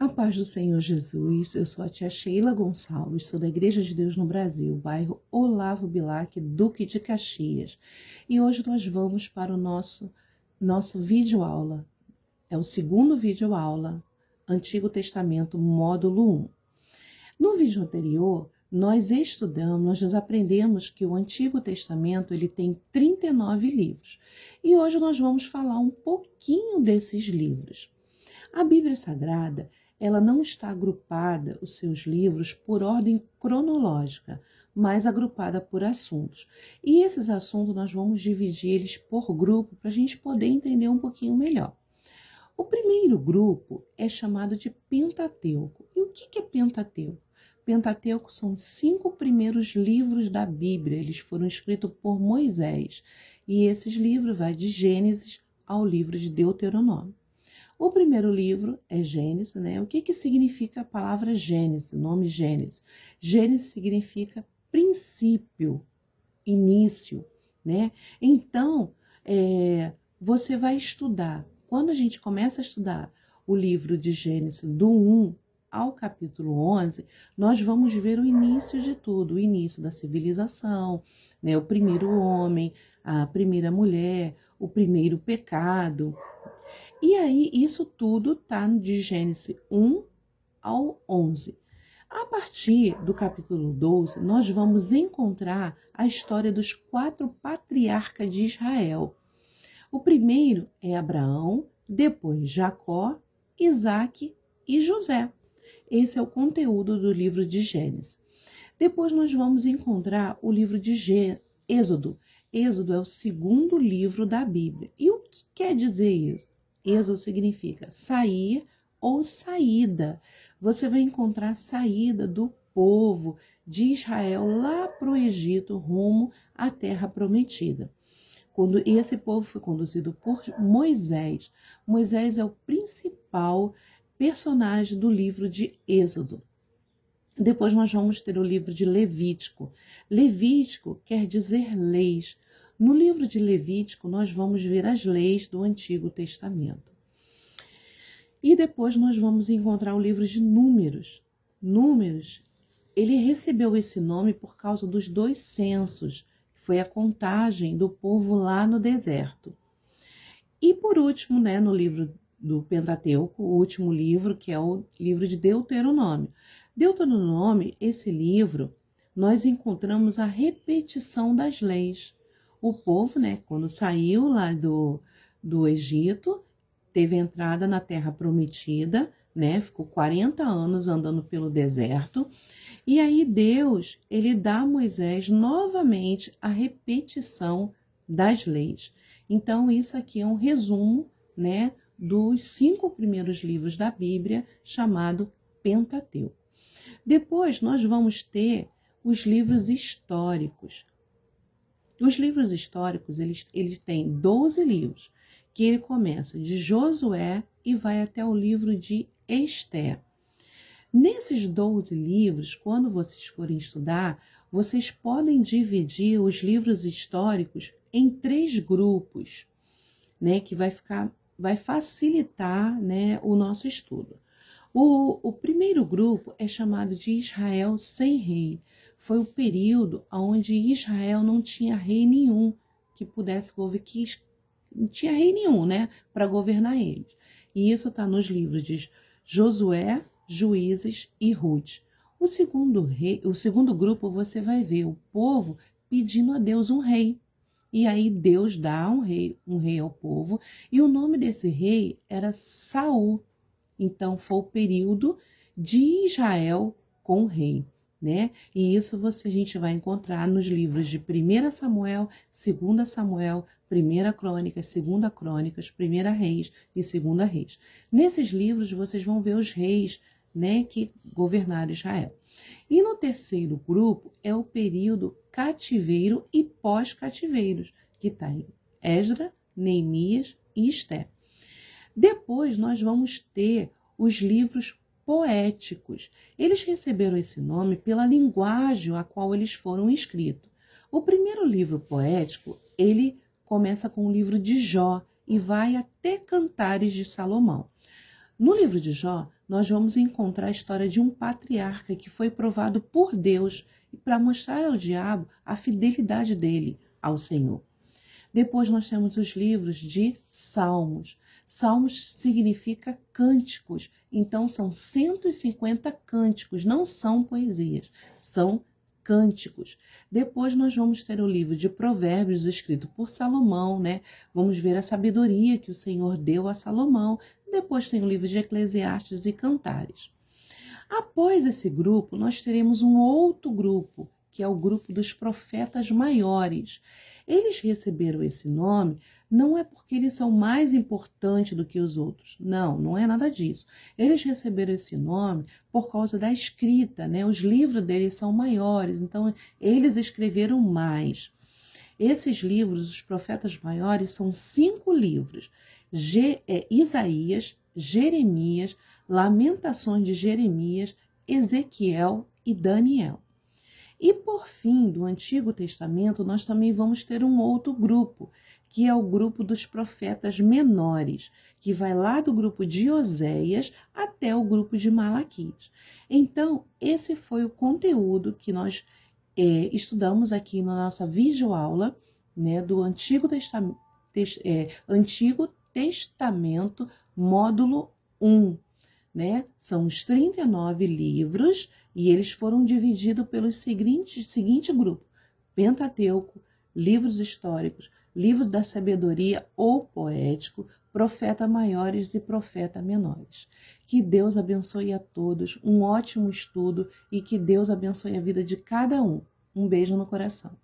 A paz do Senhor Jesus, eu sou a tia Sheila Gonçalves, sou da Igreja de Deus no Brasil, bairro Olavo Bilac, Duque de Caxias. E hoje nós vamos para o nosso vídeo-aula. É o segundo vídeo-aula, Antigo Testamento, módulo 1. No vídeo anterior, nós aprendemos que o Antigo Testamento ele tem 39 livros. E hoje nós vamos falar um pouquinho desses livros. A Bíblia Sagrada, ela não está agrupada, os seus livros, por ordem cronológica, mas agrupada por assuntos. E esses assuntos nós vamos dividir eles por grupo para a gente poder entender um pouquinho melhor. O primeiro grupo é chamado de Pentateuco. E o que é Pentateuco? Pentateuco são os 5 primeiros livros da Bíblia. Eles foram escritos por Moisés. E esses livros vão de Gênesis ao livro de Deuteronômio. O primeiro livro é Gênesis, né? O que significa a palavra Gênesis, o nome Gênesis? Gênesis significa princípio, início, né? Então, você vai estudar. Quando a gente começa a estudar o livro de Gênesis, do 1 ao capítulo 11, nós vamos ver o início de tudo, o início da civilização, né? O primeiro homem, a primeira mulher, o primeiro pecado. E aí, isso tudo está de Gênesis 1 ao 11. A partir do capítulo 12, nós vamos encontrar a história dos 4 patriarcas de Israel. O primeiro é Abraão, depois Jacó, Isaque e José. Esse é o conteúdo do livro de Gênesis. Depois nós vamos encontrar o livro de Êxodo. Êxodo é o segundo livro da Bíblia. E o que quer dizer isso? Êxodo significa sair ou saída. Você vai encontrar a saída do povo de Israel lá para o Egito, rumo à terra prometida. Quando esse povo foi conduzido por Moisés. Moisés é o principal personagem do livro de Êxodo. Depois nós vamos ter o livro de Levítico. Levítico quer dizer leis. No livro de Levítico, nós vamos ver as leis do Antigo Testamento. E depois nós vamos encontrar o livro de Números. Números, ele recebeu esse nome por causa dos 2 censos, que foi a contagem do povo lá no deserto. E por último, né, no livro do Pentateuco, o último livro, que é o livro de Deuteronômio. Deuteronômio, esse livro, nós encontramos a repetição das leis. O povo, né, quando saiu lá do Egito, teve entrada na terra prometida, né, ficou 40 anos andando pelo deserto, e aí Deus, ele dá a Moisés novamente a repetição das leis. Então, isso aqui é um resumo, né, dos 5 primeiros livros da Bíblia, chamado Pentateuco. Depois, nós vamos ter os livros históricos. Os livros históricos, eles têm 12 livros, que ele começa de Josué e vai até o livro de Ester. Nesses 12 livros, quando vocês forem estudar, vocês podem dividir os livros históricos em 3 grupos, né, que vai facilitar, né, o nosso estudo. O primeiro grupo é chamado de Israel sem rei. Foi o período onde Israel não tinha rei nenhum que pudesse governar, não tinha rei nenhum, né, para governar eles. E isso está nos livros de Josué, Juízes e Ruth. O segundo grupo você vai ver o povo pedindo a Deus um rei. E aí Deus dá um rei ao povo, e o nome desse rei era Saul. Então foi o período de Israel com o rei, né? E isso a gente vai encontrar nos livros de 1 Samuel, 2 Samuel, 1 Crônicas, 2 Crônicas, 1 Reis e 2 Reis. Nesses livros vocês vão ver os reis, né, que governaram Israel. E no terceiro grupo é o período cativeiro e pós-cativeiros, que está em Esdras, Neemias e Esté. Depois nós vamos ter os livros poéticos. Eles receberam esse nome pela linguagem a qual eles foram escritos. O primeiro livro poético, ele começa com o livro de Jó e vai até Cantares de Salomão. No livro de Jó, nós vamos encontrar a história de um patriarca que foi provado por Deus para mostrar ao diabo a fidelidade dele ao Senhor. Depois nós temos os livros de Salmos. Salmos significa cânticos, então são 150 cânticos, não são poesias, são cânticos. Depois nós vamos ter o livro de Provérbios, escrito por Salomão, né? Vamos ver a sabedoria que o Senhor deu a Salomão. Depois tem o livro de Eclesiastes e Cantares. Após esse grupo, nós teremos um outro grupo, que é o grupo dos profetas maiores. Eles receberam esse nome não é porque eles são mais importantes do que os outros. Não, não é nada disso. Eles receberam esse nome por causa da escrita, né? Os livros deles são maiores, então eles escreveram mais. Esses livros, os profetas maiores, são 5 livros. Isaías, Jeremias, Lamentações de Jeremias, Ezequiel e Daniel. E por fim, do Antigo Testamento, nós também vamos ter um outro grupo, que é o grupo dos profetas menores, que vai lá do grupo de Oséias até o grupo de Malaquias. Então, esse foi o conteúdo que nós estudamos aqui na nossa videoaula, né, do Antigo Testamento, módulo 1. Né? São os 39 livros e eles foram divididos pelos seguintes grupos: Pentateuco, livros históricos, livro da sabedoria ou poético, profeta maiores e profeta menores. Que Deus abençoe a todos, um ótimo estudo e que Deus abençoe a vida de cada um. Um beijo no coração.